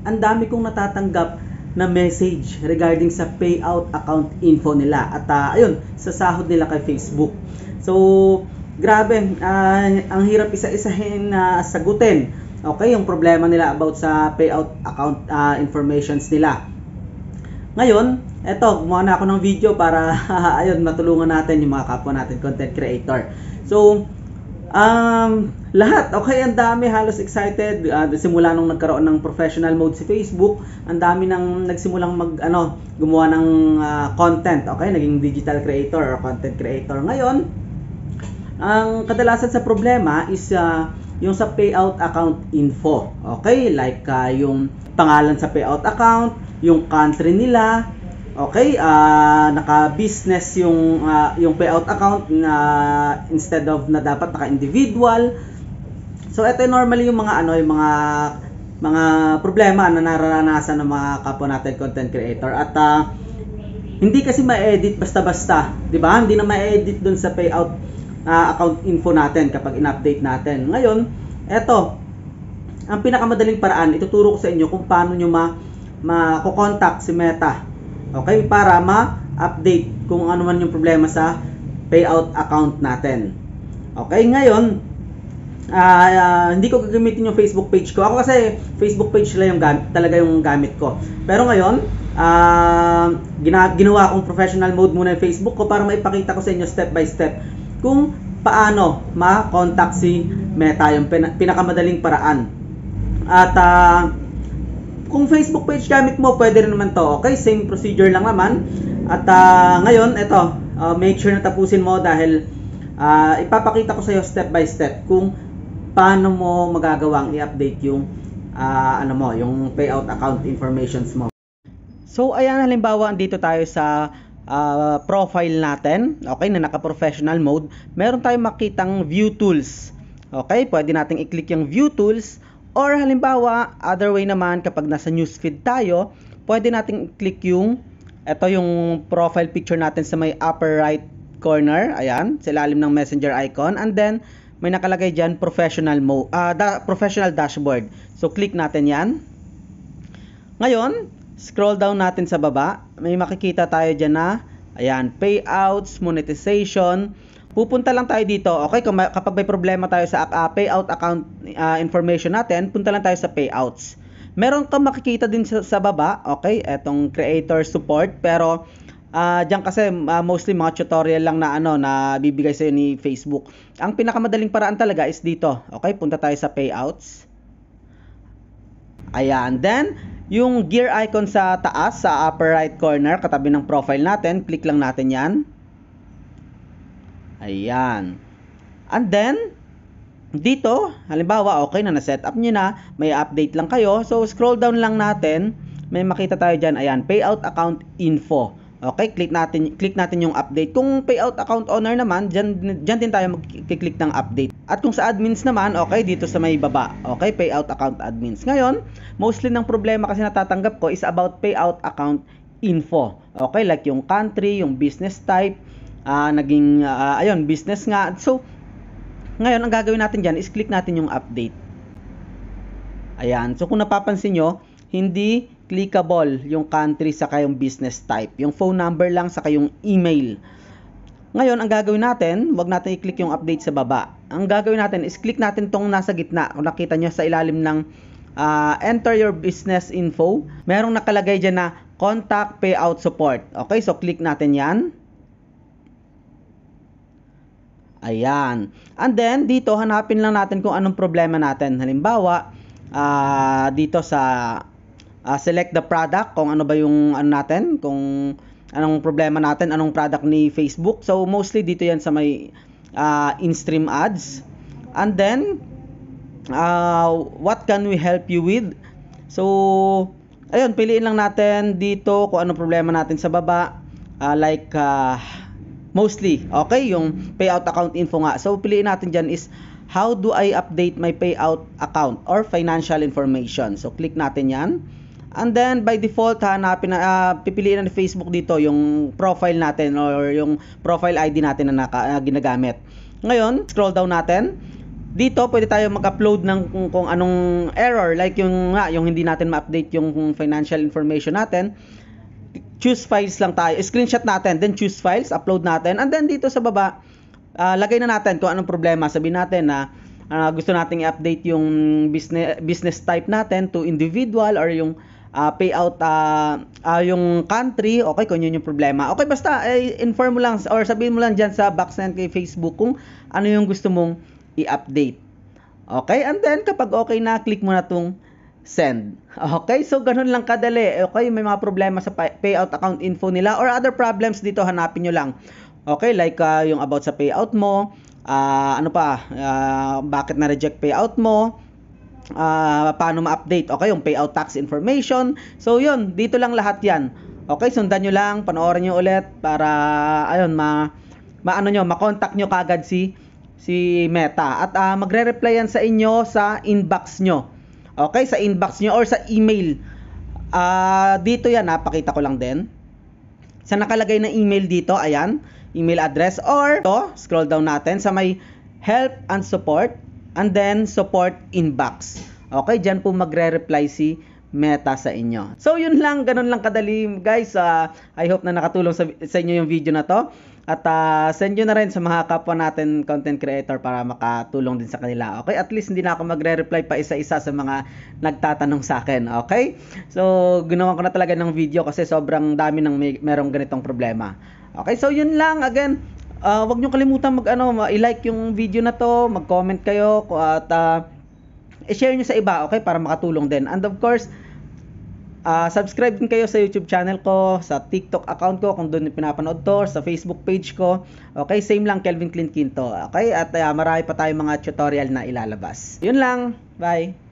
ang dami kong natatanggap na message regarding sa payout account info nila at ayun, sa sahod nila kay Facebook. So, grabe, ang hirap isa-isahin na sagutin. Okay, yung problema nila about sa payout account informations nila. Ngayon, eto, gumawa na ako ng video para ayun, matulungan natin yung mga kapwa natin content creator. So, lahat, okay, ang dami, halos excited. Simula nung nagkaroon ng professional mode si Facebook, ang dami nang nagsimulang gumawa ng content, okay, naging digital creator or content creator. Ngayon, ang kadalasan sa problema is yung sa payout account info, okay, like yung pangalan sa payout account, yung country nila, okay, naka-business yung payout account na instead of na dapat naka-individual. So ito normally yung mga mga problema na nararanasan ng mga kapwa natin content creator at hindi kasi ma-edit basta-basta, 'di ba? Hindi na ma-edit doon sa payout account info natin kapag in-update natin. Ngayon, eto, ang pinakamadaling paraan, ituturo ko sa inyo kung paano nyo ma-contact si Meta. Okay, para ma-update kung ano man yung problema sa payout account natin. Okay, ngayon, hindi ko gagamitin yung Facebook page ko. Ako kasi Facebook page lang yung talaga yung gamit ko. Pero ngayon, ginawa kong professional mode muna yung Facebook ko para maipakita ko sa inyo step by step kung paano ma-contact si Meta, yung pinakamadaling paraan. At kung Facebook page gamit mo, pwede rin naman to. Okay, same procedure lang naman. At ngayon, ito, make sure na tapusin mo dahil ipapakita ko sa iyo step by step kung paano mo magagawang i-update yung yung payout account informations mo. So ayan, halimbawa andito tayo sa profile natin, okay, na naka-professional mode. Meron tayong makitang view tools. Okay, pwede nating i-click yung view tools. Or halimbawa, other way naman, kapag nasa newsfeed tayo, pwede nating i-click yung profile picture natin sa may upper right corner. Ayan, sa ilalim ng messenger icon. And then, may nakalagay dyan, professional mode, professional dashboard. So, click natin yan. Ngayon, scroll down natin sa baba. May makikita tayo dyan na, ayan, payouts, monetization. Pupunta lang tayo dito, okay? Kapag may problema tayo sa payout account information natin, punta lang tayo sa payouts. Meron kang makikita din sa baba, okay? Etong creator support, pero diyan kasi mostly mga tutorial lang na na bibigay sa ni Facebook. Ang pinakamadaling paraan talaga is dito, okay? Punta tayo sa payouts. Ayan, then yung gear icon sa taas, sa upper right corner, katabi ng profile natin, click lang natin yan. Ayan. And then, dito, halimbawa, okay na na-set up nyo na, may update lang kayo. So, scroll down lang natin, may makita tayo dyan, ayan, payout account info. Okay, click natin yung update. Kung payout account owner naman, dyan din tayo mag-click ng update. At kung sa admins naman, okay, dito sa may baba. Okay, payout account admins. Ngayon, mostly ng problema kasi natatanggap ko is about payout account info. Okay, like yung country, yung business type, ayun, business nga. So, ngayon, ang gagawin natin dyan is click natin yung update. Ayan. So, kung napapansin nyo, hindi clickable yung country saka yung business type. Yung phone number lang saka yung email. Ngayon, ang gagawin natin, wag natin i-click yung update sa baba. Ang gagawin natin is click natin tong nasa gitna. Kung nakita nyo sa ilalim ng enter your business info, merong nakalagay dyan na contact payout support. Okay, so click natin yan. Ayan. And then, dito, hanapin lang natin kung anong problema natin. Halimbawa, dito sa select the product, kung ano ba yung natin, kung anong problema natin, anong product ni Facebook. So, mostly dito yan sa may in-stream ads. And then, what can we help you with? So, ayun, piliin lang natin dito kung anong problema natin sa baba. Mostly, okay, yung payout account info nga. So, piliin natin dyan is, how do I update my payout account or financial information? So, click natin yan. And then, by default, pipiliin na ni Facebook dito yung profile natin or yung profile ID natin na ginagamit. Ngayon, scroll down natin. dito pwede tayo mag-upload ng kung anong error, like yung hindi natin ma-update yung financial information natin. Choose files lang tayo, screenshot natin, then choose files, upload natin, and then dito sa baba lagay na natin kung anong problema. Sabihin natin na gusto nating i-update yung business type natin to individual, or yung payout yung country, okay, kung yun yung problema. Okay, basta inform mo lang or sabihin mo lang dyan sa box na kay Facebook kung ano yung gusto mong i-update. Okay, and then kapag okay na, click mo na tong send. Okay, so ganun lang kadali. Okay, may mga problema sa payout account info nila or other problems dito, hanapin nyo lang. Okay, like yung about sa payout mo, bakit na-reject payout mo, paano ma-update, okay, yung payout tax information. So yun, dito lang lahat yan. Okay, sundan nyo lang, panoorin nyo ulit para ma-contact nyo kagad si Meta. At magre-reply yan sa inyo sa inbox nyo. Okay, sa inbox nyo or sa email. Dito yan, pakita ko lang din. Sa nakalagay na email dito, ayan, email address, or scroll down natin sa may help and support, and then support inbox. Okay, dyan po magre-reply si Meta sa inyo. So yun lang, ganun lang kadali guys. I hope na nakatulong sa inyo yung video na to. At send nyo na rin sa mga kapwa natin content creator para makatulong din sa kanila. Okay, at least hindi na ako magre-reply pa isa-isa sa mga nagtatanong sa akin. Okay, so ginawa ko na talaga ng video kasi sobrang dami ng merong ganitong problema. Okay, so yun lang. Again, wag nyo kalimutan i-like yung video na to, mag-comment kayo, at i-share nyo sa iba, okay, para makatulong din. And of course, subscribe din kayo sa YouTube channel ko, sa TikTok account ko kung doon pinapanood to, sa Facebook page ko. Okay, same lang, Kelvin Clint Quinto. Okay, at marami pa tayong mga tutorial na ilalabas. Yun lang, bye!